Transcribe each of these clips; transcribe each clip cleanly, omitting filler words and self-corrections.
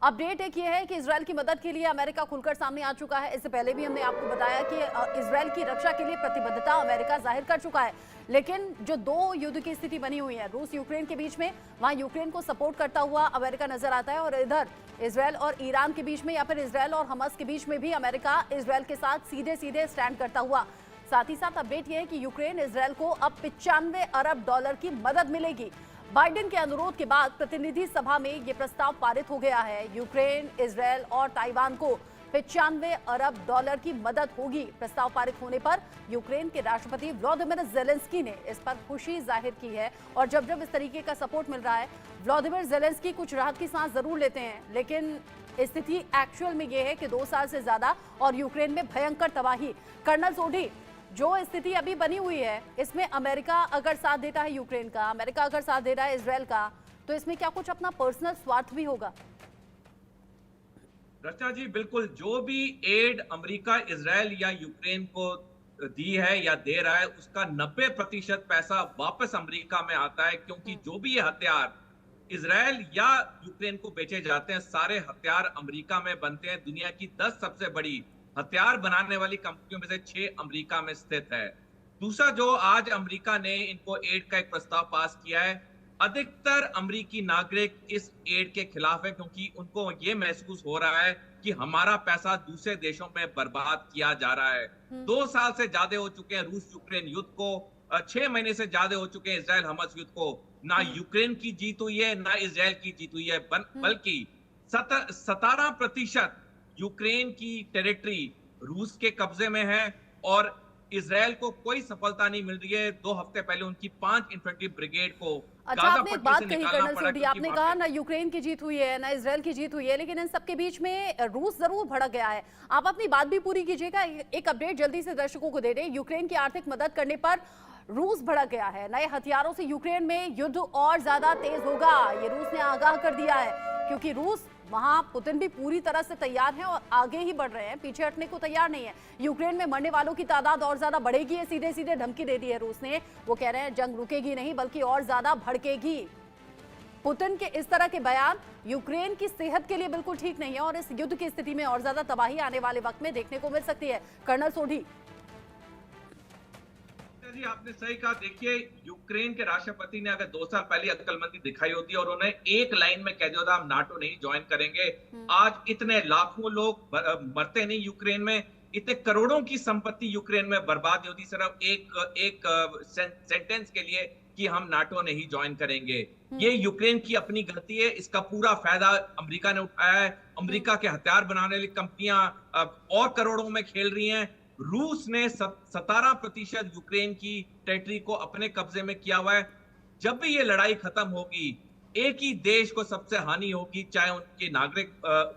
Update एक ये है कि इजरायल की मदद के लिए अमेरिका खुलकर सामने आ चुका है। इससे पहले भी हमने आपको बताया कि इजरायल की रक्षा के लिए प्रतिबद्धता अमेरिका जाहिर कर चुका है। लेकिन जो दो युद्ध की स्थिति बनी हुई है रूस यूक्रेन के बीच में, वहां यूक्रेन को सपोर्ट करता हुआ अमेरिका नजर आता है और इधर इजरायल और ईरान के बीच में या फिर इजरायल और हमास के बीच में भी अमेरिका इजरायल के साथ सीधे सीधे स्टैंड करता हुआ। साथ ही साथ अपडेट यह है कि यूक्रेन इजरायल को अब $95 अरब की मदद मिलेगी। बाइडेन के अनुरोध के बाद प्रतिनिधि सभा में यह प्रस्ताव पारित हो गया है। यूक्रेन, इजरायल और ताइवान को $95 अरब की मदद होगी। प्रस्ताव पारित होने पर यूक्रेन के राष्ट्रपति व्लादिमीर ज़ेलेंस्की ने इस पर खुशी जाहिर की है और जब जब इस तरीके का सपोर्ट मिल रहा है, व्लादिमीर ज़ेलेंस्की कुछ राहत की सांस जरूर लेते हैं। लेकिन स्थिति एक्चुअल में यह है कि 2 साल से ज्यादा और यूक्रेन में भयंकर तबाही। कर्नल सोढी, जो स्थिति अभी बनी हुई है, इसमें अमेरिका अगर साथ देता है यूक्रेन का, अमेरिका अगर साथ दे रहा है इजरायल का, तो इसमें क्या कुछ अपना पर्सनल स्वार्थ भी होगा? रचना जी, बिल्कुल। जो भी एड अमेरिका इजरायल या यूक्रेन को दी है या दे रहा है, उसका 90% पैसा वापस अमेरिका में आता है, क्योंकि जो भी ये हथियार इजरायल या यूक्रेन को बेचे जाते हैं, सारे हथियार अमेरिका में बनते हैं। दुनिया की 10 सबसे बड़ी हथियार बनाने वाली कंपनियों में से 6 अमेरिका में स्थित है। दूसरा, जो आज अमेरिका ने इनको एड का एक प्रस्ताव पास किया है, अधिकतर अमेरिकी नागरिक इस एड के खिलाफ है, क्योंकि उनको ये महसूस हो रहा है कि हमारा पैसा दूसरे देशों में बर्बाद किया जा रहा है। 2 साल से ज्यादा हो चुके हैं रूस यूक्रेन युद्ध को, 6 महीने से ज्यादा हो चुके हैं इजरायल हमास युद्ध को। ना यूक्रेन की जीत हुई है, ना इजरायल की जीत हुई है, बल्कि 17% यूक्रेन की टेरिटरी रूस के कब्जे में है और इजरायल को कोई सफलता नहीं मिल रही है। 2 हफ्ते पहले उनकी 5 इन्फेंट्री ब्रिगेड को अच्छा, आपने एक बात कही कर्नल सोढी, आपने कहा ना यूक्रेन की जीत हुई है ना इजरायल की जीत हुई है, लेकिन इन सबके बीच में रूस जरूर भड़क गया है। आप अपनी बात भी पूरी कीजिएगा। एक अपडेट जल्दी से दर्शकों को दे दें। यूक्रेन की आर्थिक मदद करने पर रूस भड़क गया है। नए हथियारों से यूक्रेन में युद्ध और ज्यादा तेज होगा, ये रूस ने आगाह कर दिया है, क्योंकि रूस वहां पुतिन भी पूरी तरह से तैयार हैं और आगे ही बढ़ रहे हैं, पीछे हटने को तैयार नहीं है। यूक्रेन में मरने वालों की तादाद और ज्यादा बढ़ेगी, ये सीधे सीधे धमकी दे दी है रूस ने। वो कह रहे हैं जंग रुकेगी नहीं बल्कि और ज्यादा भड़केगी। पुतिन के इस तरह के बयान यूक्रेन की सेहत के लिए बिल्कुल ठीक नहीं है और इस युद्ध की स्थिति में और ज्यादा तबाही आने वाले वक्त में देखने को मिल सकती है। कर्नल सोढी जी, आपने सही कहा। देखिए, यूक्रेन के राष्ट्रपति ने अगर 2 साल पहले अक्लमंदी दिखाई होती और उन्हें एक लाइन में कह दिया था हम नाटो नहीं ज्वाइन करेंगे, आज इतने लाखों लोग मरते नहीं यूक्रेन में, इतने करोड़ों की संपत्ति यूक्रेन में बर्बाद होती सिर्फ एक सेंटेंस के लिए कि हम नाटो नहीं ज्वाइन करेंगे। ये यूक्रेन की अपनी गलती है, इसका पूरा फायदा अमेरिका ने उठाया है। अमेरिका के हथियार बनाने वाली कंपनियां और करोड़ों में खेल रही हैं। रूस ने 17% यूक्रेन की टेरिटरी को अपने कब्जे में किया हुआ है। जब भी ये लड़ाई खत्म होगी, एक ही देश को सबसे हानि होगी, चाहे उनके नागरिक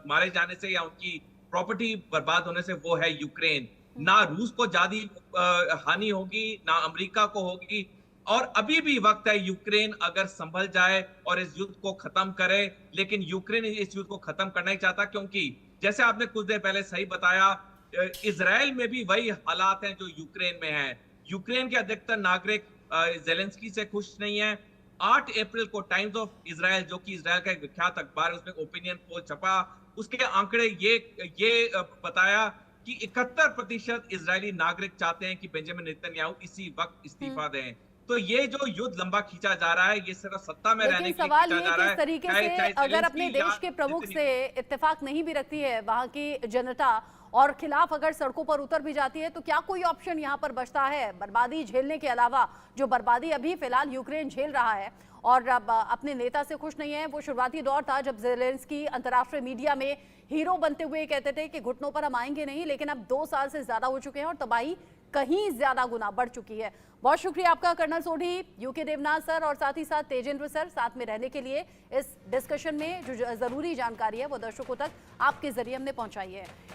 मारे जाने से या उनकी प्रॉपर्टी बर्बाद होने से, वो है यूक्रेन। ना रूस को ज्यादा हानि होगी, ना अमेरिका को होगी। और अभी भी वक्त है, यूक्रेन अगर संभल जाए और इस युद्ध को खत्म करे। लेकिन यूक्रेन इस युद्ध को खत्म करना ही चाहता, क्योंकि जैसे आपने कुछ देर पहले सही बताया, इजराइल में भी वही हालात हैं जो यूक्रेन में हैं। यूक्रेन के अधिकतर नागरिक ज़ेलेंस्की से खुश नहीं है। 8 अप्रैल को टाइम्स ऑफ इजराइल, जो कि इजराइल का एक विख्यात अखबार है, उसमें ओपिनियन पोल छपा। उसके आंकड़े ये बताया कि 71% इजरायली नागरिक चाहते हैं कि बेंजामिन नेतन्याहू इसी वक्त इस्तीफा दें। तो ये जो युद्ध लंबा खींचा जा रहा है, ये सिर्फ सत्ता में रहने के लिए खींचा जा रहा है। इस तरीके से अगर अपने देश के प्रमुख से इत्तेफाक नहीं भी रखती है वहां की जनता और खिलाफ अगर सड़कों पर उतर भी जाती है, तो क्या कोई ऑप्शन यहाँ पर बचता है बर्बादी झेलने के अलावा? जो बर्बादी अभी फिलहाल यूक्रेन झेल रहा है और अब अपने नेता से खुश नहीं है। वो शुरुआती दौर था जब ज़ेलेंस्की अंतर्राष्ट्रीय मीडिया में हीरो बनते हुए कहते थे कि घुटनों पर हम आएंगे नहीं, लेकिन अब 2 साल से ज्यादा हो चुके हैं और तबाही कहीं ज्यादा गुना बढ़ चुकी है। बहुत शुक्रिया आपका colonel Sodhi, U K Devnath sir और साथ ही साथ तेजेंद्र सर साथ में रहने के लिए। इस डिस्कशन में जो जरूरी जानकारी है वो दर्शकों तक आपके जरिए हमने पहुंचाई है।